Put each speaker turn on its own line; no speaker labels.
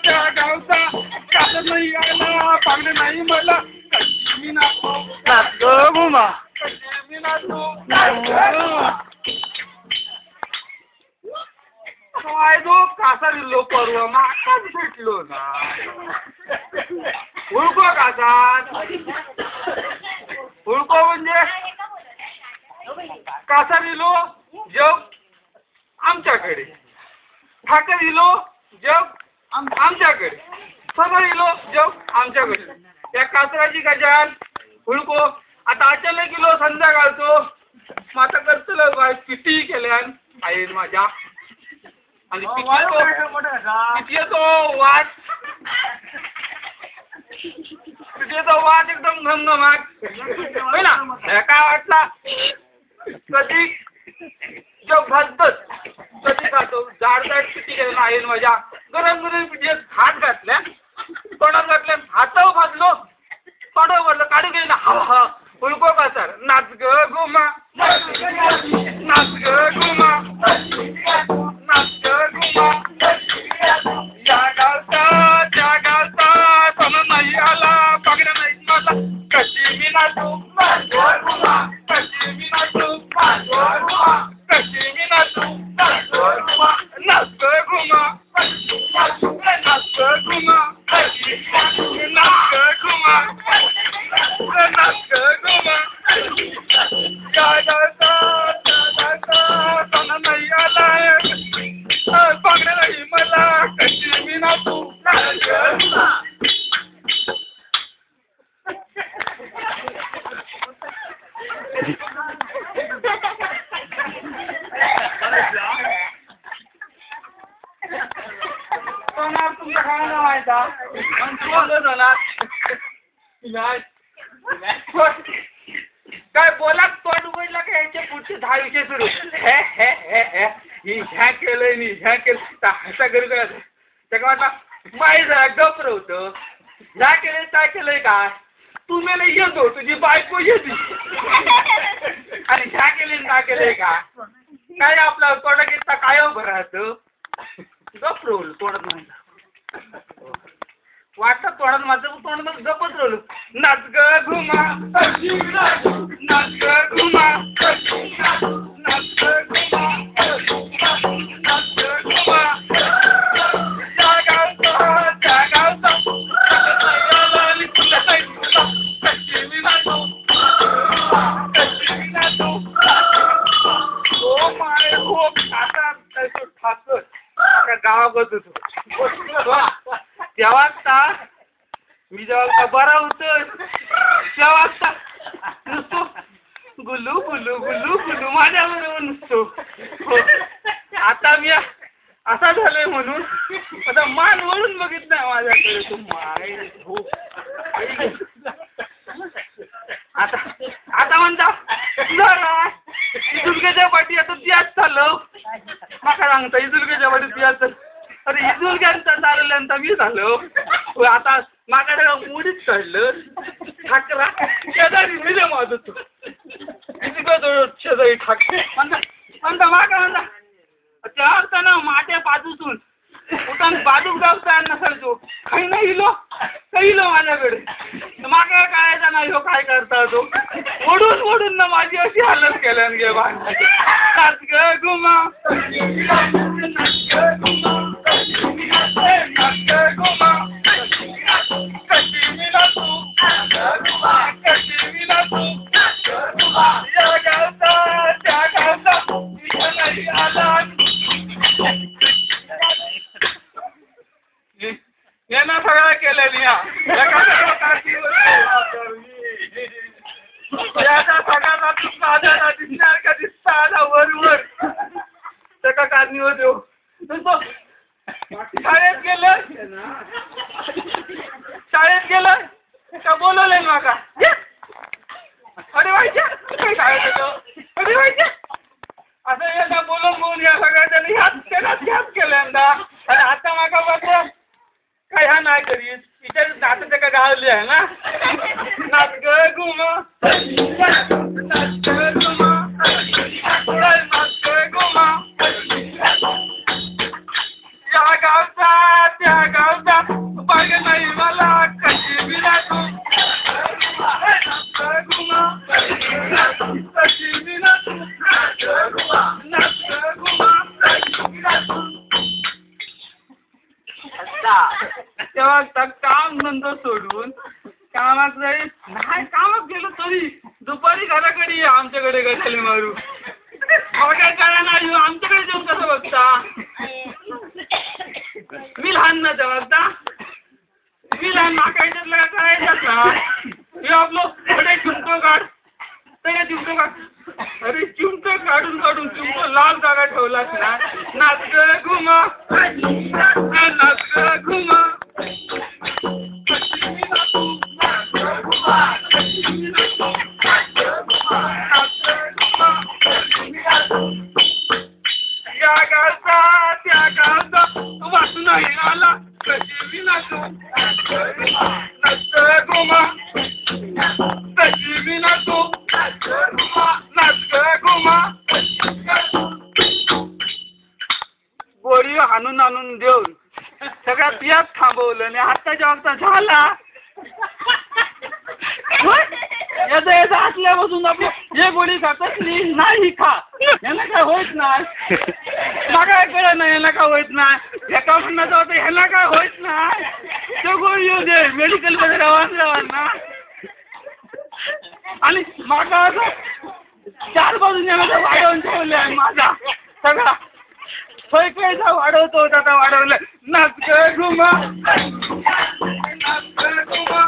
त्या गावचा कासर नाही आला पागणे नाही मला कशी मी नाचो नाचो घुमा कशी मी नाचो काय जो कासा दिलो परवा माकाच भेटलो ना हुडको कासात हुडको म्हणजे कासा दिलो जग आमच्याकडे ठाकर दिलो जग आमच्याकडे सगळं दिलो जग आमच्याकडे त्या कासराची गजाल हुडको आता अचानक गेलो संध्याकाळचो मग आता करतलो बाय किती केल्यान आईन माझ्या आणि पिटियेचो वास एकदम घमघमाट होय ना काय वाटला कधी जग भाजतच कधी खातो जाड जाड पिटी केलं आईन माझ्या गरम गरम पिटीत हात घातल्या तोंडात घातल्या हातावर भाजलो तोंडावर भरलं काढू गेली ना हा हा हुडको का सर नाच ग घुमा नाच ग घुमा नाच ग घुमा या गावचा त्या गावचा सण नाही आला पागड्या नाही मला कशी मी नाचू कशी मी नाचू कशी मी नाचू नाच ग घुमा नाच ग घुमा नाच ग घुमा नाच ग घुमा या गावचा सण नाही आला पागड्या नाही मला कशी मी नाचू नाच ग घुमा तुमचा खाना व्हायचा काय बोला तोंड उघडला का याच्या पुढचे 10 विषय सुरू ह्या केलंय मी ह्या केलं हसा घरी त्या म्हटलं माही जरा डोकर होतं ह्या केलंय काय केलंय काय तू मला येतो तुझी बायको येते आणि ह्या केले काय केलंय का काय आपला तोंड घेता काय उभं राहतं गप रोवलं तोंडात म्हणता वाटतं तोंडात माझं तोंडात गपच रोवलं नाच ग घुमा नाच ग घुमा नाच ग घुमा नाच ग घुमा त्या गावचा कशी मी नाचू कशी मी नाचू हो माय हो आता ठाकर गावागत होतो तेव्हा मी जेव्हा बरा होतो तेव्हा नुसतो गुलू गुलू गुलू गुलू माझ्याबरोबर नुसतो आता मी असा झालोय म्हणून आता मान वळून बघितलं माझ्याकडे तू माय हो आता म्हणता इजुलक्याच्या पाठी आता त्याच चाललं माका सांगता इजुलक्याच्या पाठी त्याच अरे इजुलक्यांचा चालल्यानंतर मी झालो आता माझ्याकडे मुडीच काढलं ठाकरा शेजारी मिले माझ तू शेजारी ठाकरे म्हणता माका म्हणता त्या ना माट्या बाजूतून उठान बाजूक जाऊचा नसायचो काही नाही इलो माझ्याकडे मागे कळायचा नाही हो काय करता तो ओढून ओढून ना माझी अशी हालत केल्यान गे नाच ग घुमा नाच ग घुमा नाच ग घुमा कशी मी नाचू कशी मी नाचू या गावचा त्या गावचा नाही आला यांना सगळं केलेली सगळ्यांना तुमचा दिसणार का दिसता आला वर त्या कारणीवर देऊ शाळेत गेलं का बोलवले माका अरे व्हायच्या काय शाळेत येतो अरे व्हायच्या असं एकदा बोलून या सगळ्या ह्याच केल्यांदा आणि आता माका बघ काय ह्या नाही करीत तिच्या नातं का गावली आहे ना नाच ग घुमा नाच ग घुमा नाच ग घुमा या गावचा त्या गावचा नाही मला कशी विना तू घुमा कशी विना तू तेव्हा काम नंतर सोडून कामात जाईल नाही कामात गेलो तरी दुपारी घराकडे ये आमच्याकडे गटाले मारू मोठ्या काळा नाही आमच्याकडे जेवण कसं बघता मी लहान ना तेव्हा मी लहान माकायच्यातलं करायच्यात ना हे आपलं थोडे चिमटो काढ तडे चिमटो काढ अरे चिमटो काढून काढून चिमटो लाल जागा ठेवलाच ना नाच ग घुमा नाच ग घुमा या गावचा त्या गावचा वाचून आला कशी विना तू नाच घुमा कशी विना तू नाच घुमा गोळी हाणून आणून देऊन सगळ्या पियाच थांबवलं आणि आत्ताच्या वक्ता झाला याचा असल्यापासून आपलं हे गोळी खातच नाही खा यांना काय होत नाही काय कळत नाही यांना काय होत नाही एका म्हणण्याचं होतं ह्यांना काय होत नाही तो गोळी येऊ दे मेडिकल मध्ये रवान ना आणि मागा असं 4 बाजूने वाढवून ठेवले आहे माझा सगळा होय कैसा वाढवतो आता वाढवलं नाच घुमा नाच घुमा